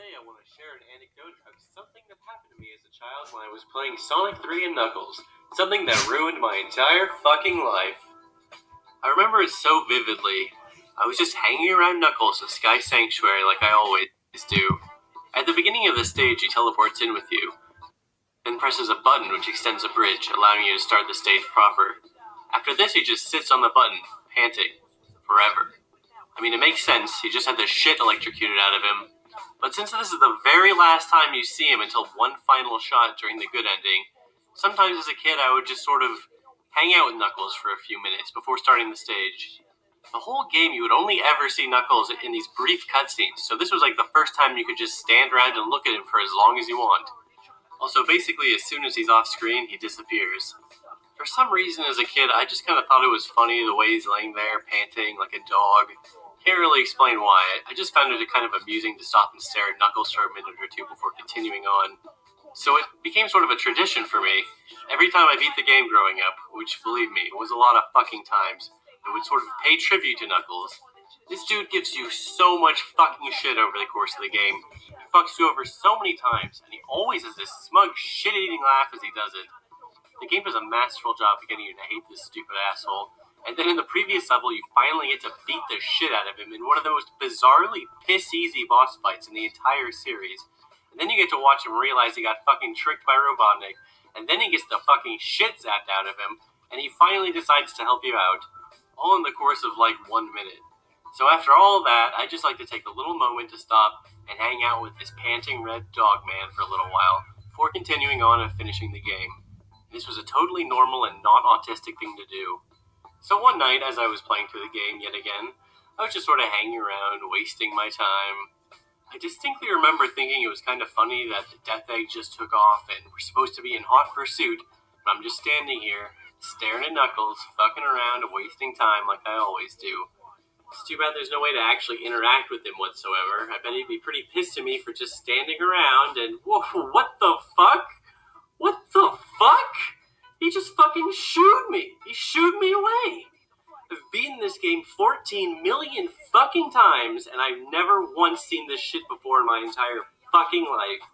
Today I want to share an anecdote of something that happened to me as a child when I was playing Sonic 3 and Knuckles. Something that ruined my entire fucking life. I remember it so vividly. I was just hanging around Knuckles in Sky Sanctuary like I always do. At the beginning of the stage, he teleports in with you, then presses a button which extends a bridge, allowing you to start the stage proper. After this, he just sits on the button, panting, forever. I mean, it makes sense, he just had the shit electrocuted out of him. But since this is the very last time you see him until one final shot during the good ending, sometimes as a kid I would just sort of hang out with Knuckles for a few minutes before starting the stage. The whole game you would only ever see Knuckles in these brief cutscenes, so this was like the first time you could just stand around and look at him for as long as you want. Also, basically, as soon as he's off screen, he disappears. For some reason as a kid, I just kind of thought it was funny the way he's laying there, panting like a dog. Can't really explain why. I just found it kind of amusing to stop and stare at Knuckles for a minute or two before continuing on. So it became sort of a tradition for me. Every time I beat the game growing up, which, believe me, was a lot of fucking times, I would sort of pay tribute to Knuckles. This dude gives you so much fucking shit over the course of the game. He fucks you over so many times, and he always has this smug, shit-eating laugh as he does it. The game does a masterful job of getting you to hate this stupid asshole. And then in the previous level, you finally get to beat the shit out of him in one of the most bizarrely piss-easy boss fights in the entire series. And then you get to watch him realize he got fucking tricked by Robotnik. And then he gets the fucking shit zapped out of him. And he finally decides to help you out. All in the course of like 1 minute. So after all that, I just like to take a little moment to stop and hang out with this panting red dog man for a little while before continuing on and finishing the game. This was a totally normal and not autistic thing to do. So one night, as I was playing through the game yet again, I was just sort of hanging around, wasting my time. I distinctly remember thinking it was kind of funny that the Death Egg just took off and we're supposed to be in hot pursuit, but I'm just standing here, staring at Knuckles, fucking around, wasting time like I always do. It's too bad there's no way to actually interact with him whatsoever. I bet he'd be pretty pissed at me for just standing around and, whoa, what the fuck? What the fuck? He just fucking shooed me. He shooed me away. I've beaten this game 14 million fucking times, and I've never once seen this shit before in my entire fucking life.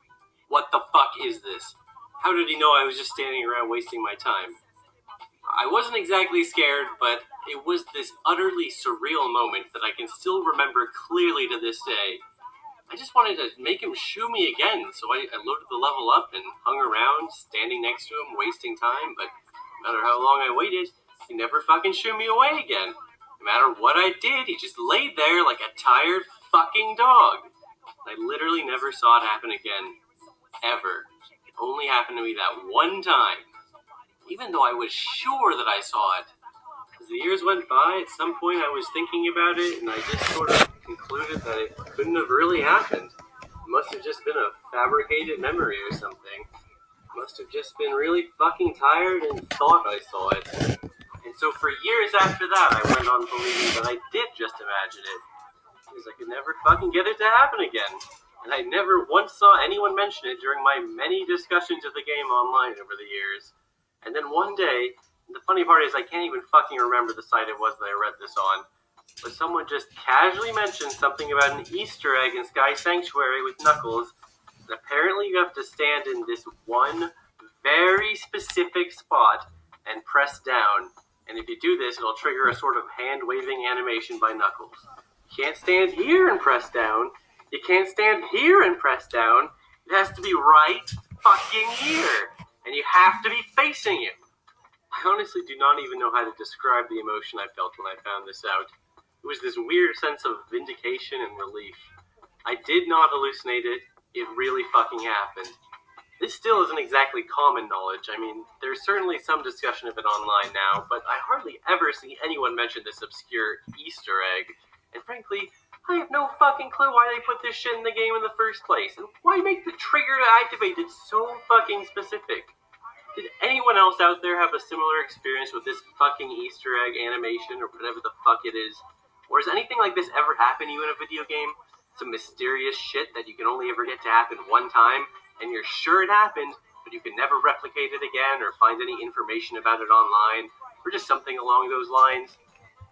What the fuck is this? How did he know I was just standing around wasting my time? I wasn't exactly scared, but it was this utterly surreal moment that I can still remember clearly to this day. I just wanted to make him shoo me again, so I loaded the level up and hung around, standing next to him, wasting time, but no matter how long I waited, he never fucking shoo me away again. No matter what I did, he just laid there like a tired fucking dog. I literally never saw it happen again. Ever. It only happened to me that one time. Even though I was sure that I saw it. As the years went by, at some point I was thinking about it, and I just sort of concluded that it couldn't have really happened. It must have just been a fabricated memory or something. I must have just been really fucking tired and thought I saw it. And so for years after that, I went on believing that I did just imagine it. Because I could never fucking get it to happen again. And I never once saw anyone mention it during my many discussions of the game online over the years. And then one day, the funny part is I can't even fucking remember the site it was that I read this on, but someone just casually mentioned something about an Easter egg in Sky Sanctuary with Knuckles, and apparently you have to stand in this one very specific spot and press down, and if you do this, it'll trigger a sort of hand-waving animation by Knuckles. You can't stand here and press down, you can't stand here and press down, it has to be right fucking here, and you have to be facing him. I honestly do not even know how to describe the emotion I felt when I found this out. It was this weird sense of vindication and relief. I did not hallucinate it. It really fucking happened. This still isn't exactly common knowledge. I mean, there's certainly some discussion of it online now, but I hardly ever see anyone mention this obscure Easter egg. And frankly, I have no fucking clue why they put this shit in the game in the first place, and why make the trigger to activate it so fucking specific. Did anyone else out there have a similar experience with this fucking Easter egg animation or whatever the fuck it is? Or has anything like this ever happened to you in a video game? Some mysterious shit that you can only ever get to happen one time, and you're sure it happened, but you can never replicate it again or find any information about it online, or just something along those lines?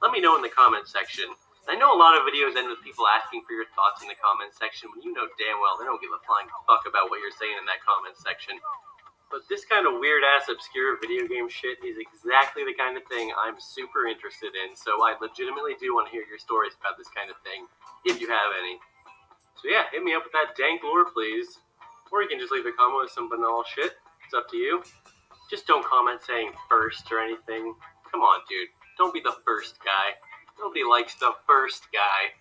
Let me know in the comments section. I know a lot of videos end with people asking for your thoughts in the comment section when you know damn well they don't give a flying fuck about what you're saying in that comment section. But this kind of weird-ass obscure video game shit is exactly the kind of thing I'm super interested in, so I legitimately do want to hear your stories about this kind of thing, if you have any. So yeah, hit me up with that dank lore, please. Or you can just leave a comment with some banal shit. It's up to you. Just don't comment saying first or anything. Come on, dude. Don't be the first guy. Nobody likes the first guy.